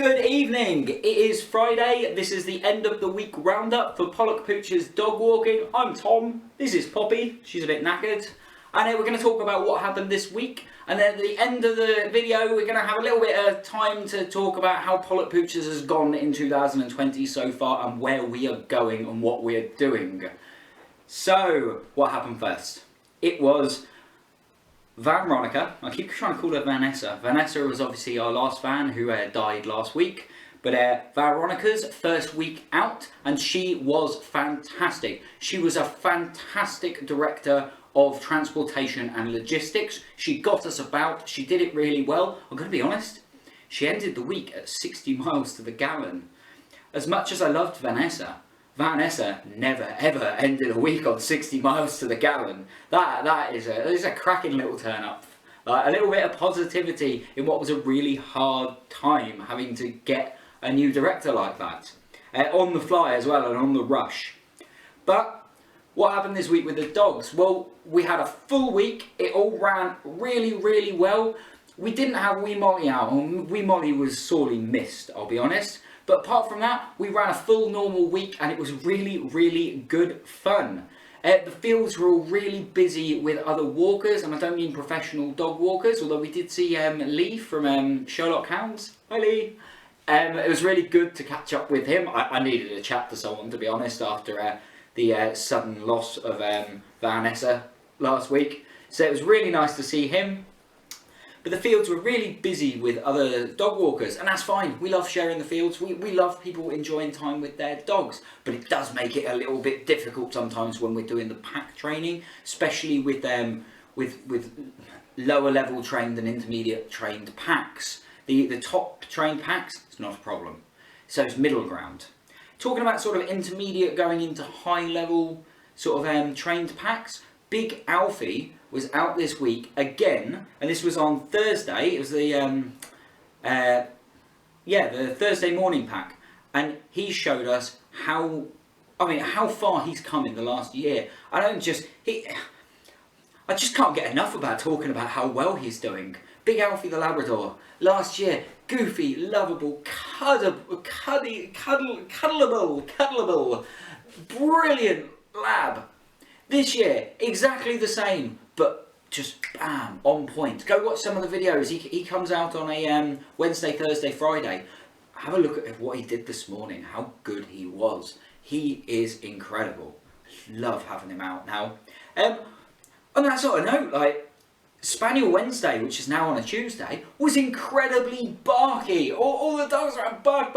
Good evening, it is Friday, this is the end of the week roundup for Pollock Pooch's dog walking. I'm Tom, this is Poppy, she's a bit knackered, and we're going to talk about what happened this week, and then at the end of the video we're going to have a little bit of time to talk about how Pollock Pooch's has gone in 2020 so far and where we are going and what we are doing. So, what happened first? It was Veronica. I keep trying to call her Vanessa. Vanessa was obviously our last van who died last week. But Veronica's first week out, and she was fantastic. She was a fantastic director of transportation and logistics. She got us about. She did it really well. I'm going to be honest. She ended the week at 60 miles to the gallon. As much as I loved Vanessa never ever ended a week on 60 miles to the gallon. That is a cracking little turn up. A little bit of positivity in what was a really hard time having to get a new director like that. On the fly as well and on the rush. But what happened this week with the dogs? Well, we had a full week. It all ran really well. We didn't have Wee Molly out, and Wee Molly was sorely missed, I'll be honest. But apart from that, we ran a full normal week and it was really good fun. The fields were all really busy with other walkers, and I don't mean professional dog walkers, although we did see Lee from Sherlock Hounds. Hi Lee. It was really good to catch up with him. I needed a chat to someone, to be honest, after the sudden loss of Vanessa last week. So it was really nice to see him. But the fields were really busy with other dog walkers, and that's fine. We love sharing the fields. We love people enjoying time with their dogs. But it does make it a little bit difficult sometimes when we're doing the pack training, especially with lower level trained and intermediate trained packs. The top trained packs, it's not a problem. So it's middle ground. Talking about sort of intermediate going into high level sort of trained packs, Big Alfie was out this week again, and this was on Thursday. It was the the Thursday morning pack, and he showed us how far he's come in the last year. I just can't get enough about talking about how well he's doing. Big Alfie the Labrador last year, goofy, lovable, cuddleable, brilliant lab. This year, exactly the same, but just bam, on point. Go watch some of the videos. He comes out on a Wednesday, Thursday, Friday. Have a look at what he did this morning, how good he was. He is incredible. Love having him out now. On that sort of note, like, Spaniel Wednesday, which is now on a Tuesday, was incredibly barky. All the dogs were bark.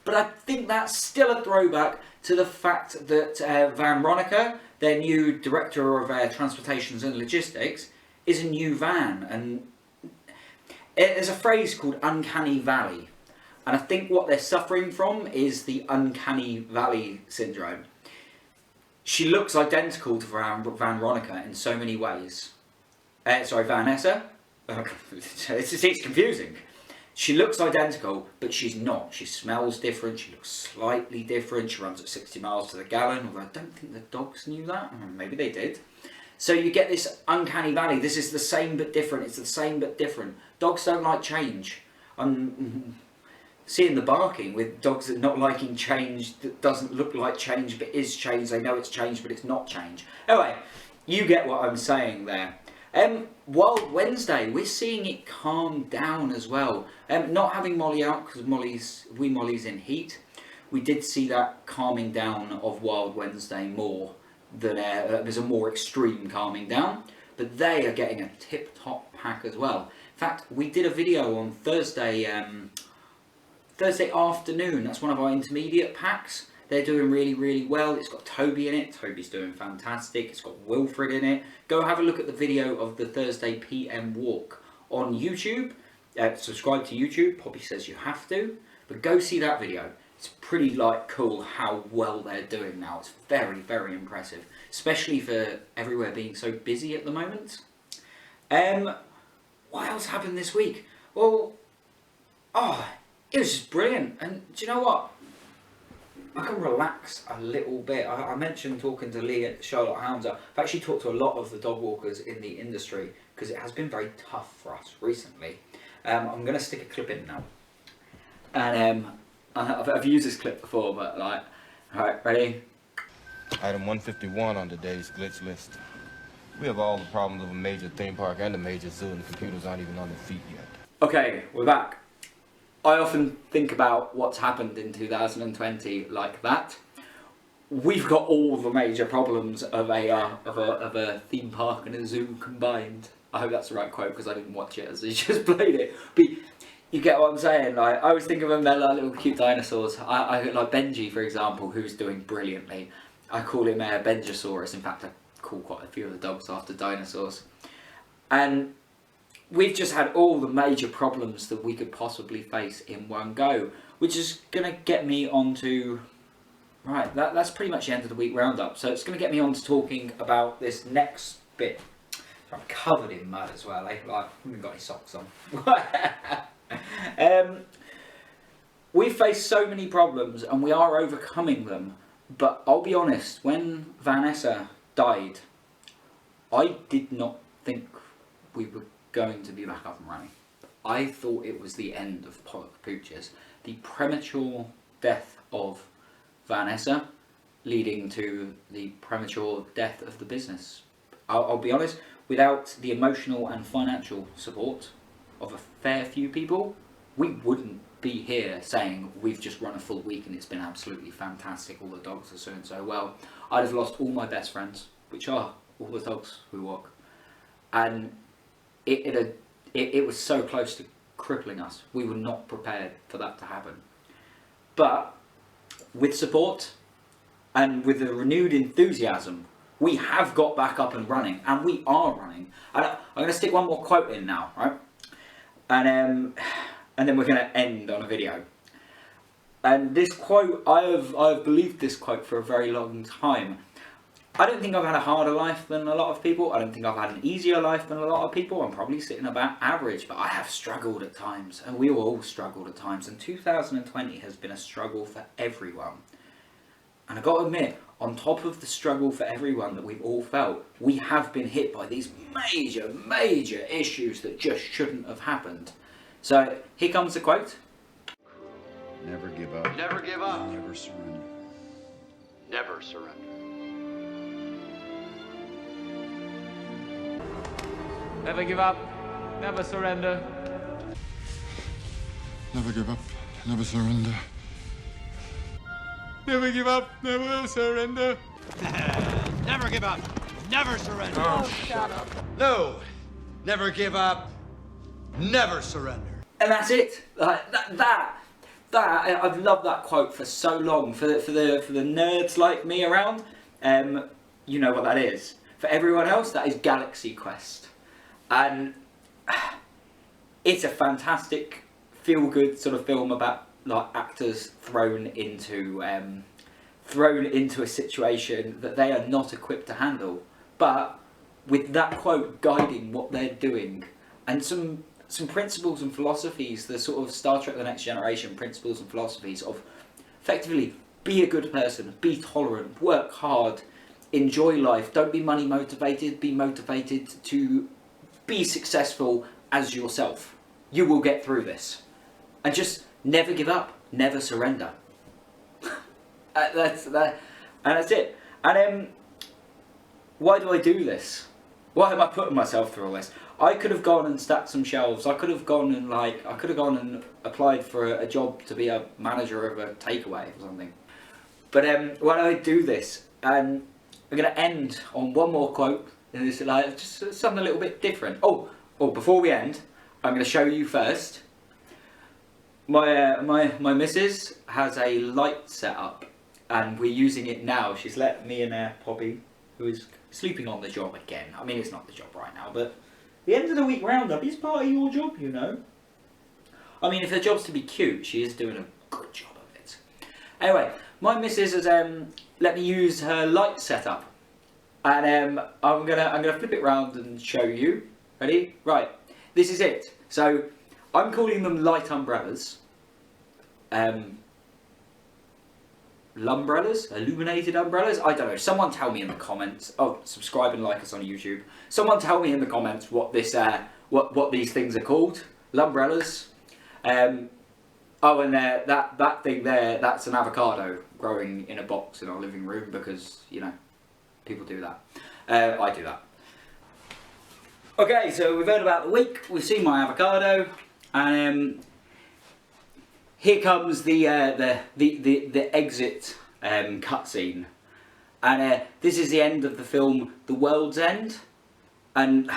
But I think that's still a throwback to the fact that Veronica, their new director of transportations and logistics, is a new van. And there's a phrase called uncanny valley. And I think what they're suffering from is the uncanny valley syndrome. She looks identical to Veronica in so many ways. Vanessa. It's confusing. She looks identical, but she's not. She smells different, she looks slightly different, she runs at 60 miles to the gallon, although I don't think the dogs knew that. Maybe they did. So you get this uncanny valley. This is the same but different. It's the same but different. Dogs don't like change. I'm seeing the barking with dogs that not liking change that doesn't look like change but is change. They know it's change but it's not change. Anyway, you get what I'm saying there. Wild Wednesday, we're seeing it calm down as well. Not having Molly out because Wee Molly's in heat. We did see that calming down of Wild Wednesday more. There's a more extreme calming down. But they are getting a tip-top pack as well. In fact, we did a video on Thursday afternoon. That's one of our intermediate packs. They're doing really well. It's got Toby in it. Toby's doing fantastic. It's got Wilfred in it. Go have a look at the video of the Thursday PM walk on YouTube. Subscribe to YouTube. Poppy says you have to. But go see that video. It's pretty cool how well they're doing now. It's very impressive. Especially for everywhere being so busy at the moment. What else happened this week? Well, it was just brilliant. And do you know what? I can relax a little bit. I mentioned talking to Lee at Sherlock Hounds. I've actually talked to a lot of the dog walkers in the industry because it has been very tough for us recently. I'm going to stick a clip in now. And I've used this clip before, but like, alright, ready? Item 151 on today's glitch list. We have all the problems of a major theme park and a major zoo, and the computers aren't even on their feet yet. Okay, we're back. I often think about what's happened in 2020 like that. We've got all the major problems of a theme park and a zoo combined. I hope that's the right quote because I didn't watch it as he just played it. But you get what I'm saying? Like, I always think of them, they're like little cute dinosaurs. I like Benji, for example, who's doing brilliantly. I call him Benjosaurus. In fact, I call quite a few of the dogs after dinosaurs. And we've just had all the major problems that we could possibly face in one go, which is going to get me onto... Right, that's pretty much the end of the week roundup. So it's going to get me on to talking about this next bit. I'm covered in mud as well, eh? Like, I haven't got any socks on. We've faced so many problems and we are overcoming them. But I'll be honest, when Vanessa died, I did not think we were going to be back up and running. I thought it was the end of Pollock Pooches. The premature death of Vanessa leading to the premature death of the business. I'll be honest, without the emotional and financial support of a fair few people, we wouldn't be here saying we've just run a full week and it's been absolutely fantastic, all the dogs are doing so well. I'd have lost all my best friends, which are all the dogs who walk, and it was so close to crippling us. We were not prepared for that to happen. But with support and with a renewed enthusiasm, we have got back up and running, and we are running. And I'm going to stick one more quote in now, right? And then we're going to end on a video. And this quote, I've believed this quote for a very long time. I don't think I've had a harder life than a lot of people. I don't think I've had an easier life than a lot of people. I'm probably sitting about average, but I have struggled at times, and we all struggled at times. And 2020 has been a struggle for everyone. And I've got to admit, on top of the struggle for everyone that we've all felt, we have been hit by these major issues that just shouldn't have happened. So here comes the quote. Never give up. Never give up. Never surrender. Never surrender. Never give up, never surrender. Never give up. Never surrender. Never give up, never surrender. Never give up. Never surrender. Oh, shut up. No. Never give up. Never surrender. And that's it. Like I've loved that quote for so long. For the nerds like me around, you know what that is. For everyone else, that is Galaxy Quest, and it's a fantastic, feel-good sort of film about like actors thrown into a situation that they are not equipped to handle, but with that quote guiding what they're doing, and some principles and philosophies, the sort of Star Trek The Next Generation principles and philosophies of effectively be a good person, be tolerant, work hard, enjoy life, don't be money motivated, be motivated to be successful as yourself. You will get through this. And just never give up, never surrender. That's it. And why do I do this? Why am I putting myself through all this? I could have gone and stacked some shelves. I could have gone and applied for a job to be a manager of a takeaway or something. But why do I do this? And I'm going to end on one more quote. And it's like just something a little bit different. Oh, before we end, I'm going to show you first. My missus has a light set up, and we're using it now. She's let me and Poppy, who is sleeping on the job again. I mean, it's not the job right now, but the end of the week roundup is part of your job, you know. I mean, if her job's to be cute, she is doing a good job of it. Anyway, my missus has let me use her light setup, and I'm gonna flip it round and show you. Ready? Right. This is it. So I'm calling them light umbrellas. Lumbrellas? Illuminated umbrellas? I don't know. Someone tell me in the comments. Oh, subscribe and like us on YouTube. Someone tell me in the comments what this what these things are called. Lumbrellas. I'm Oh, and that thing there, that's an avocado growing in a box in our living room because, you know, people do that. I do that. Okay, so we've heard about the week, we've seen my avocado, and here comes the exit cutscene. And this is the end of the film The World's End. And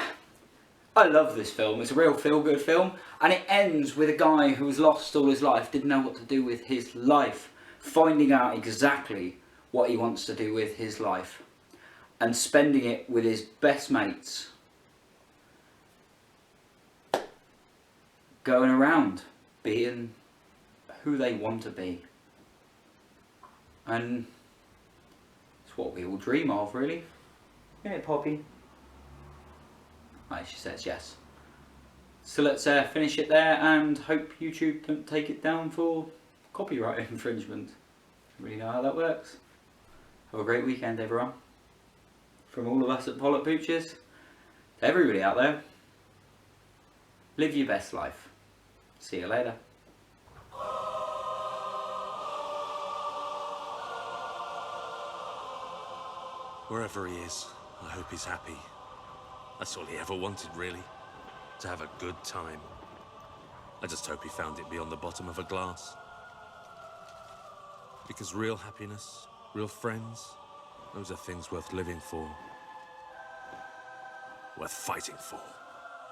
I love this film, it's a real feel-good film. And it ends with a guy who was lost all his life, didn't know what to do with his life, finding out exactly what he wants to do with his life. And spending it with his best mates. Going around, being who they want to be. And it's what we all dream of, really. Yeah, Poppy. Right, she says yes. So let's finish it there and hope YouTube don't take it down for copyright infringement. Really know how that works. Have a great weekend, everyone. From all of us at Pollock Pooches, to everybody out there, live your best life. See you later. Wherever he is, I hope he's happy. That's all he ever wanted, really. To have a good time. I just hope he found it beyond the bottom of a glass. Because real happiness, real friends, those are things worth living for. Worth fighting for.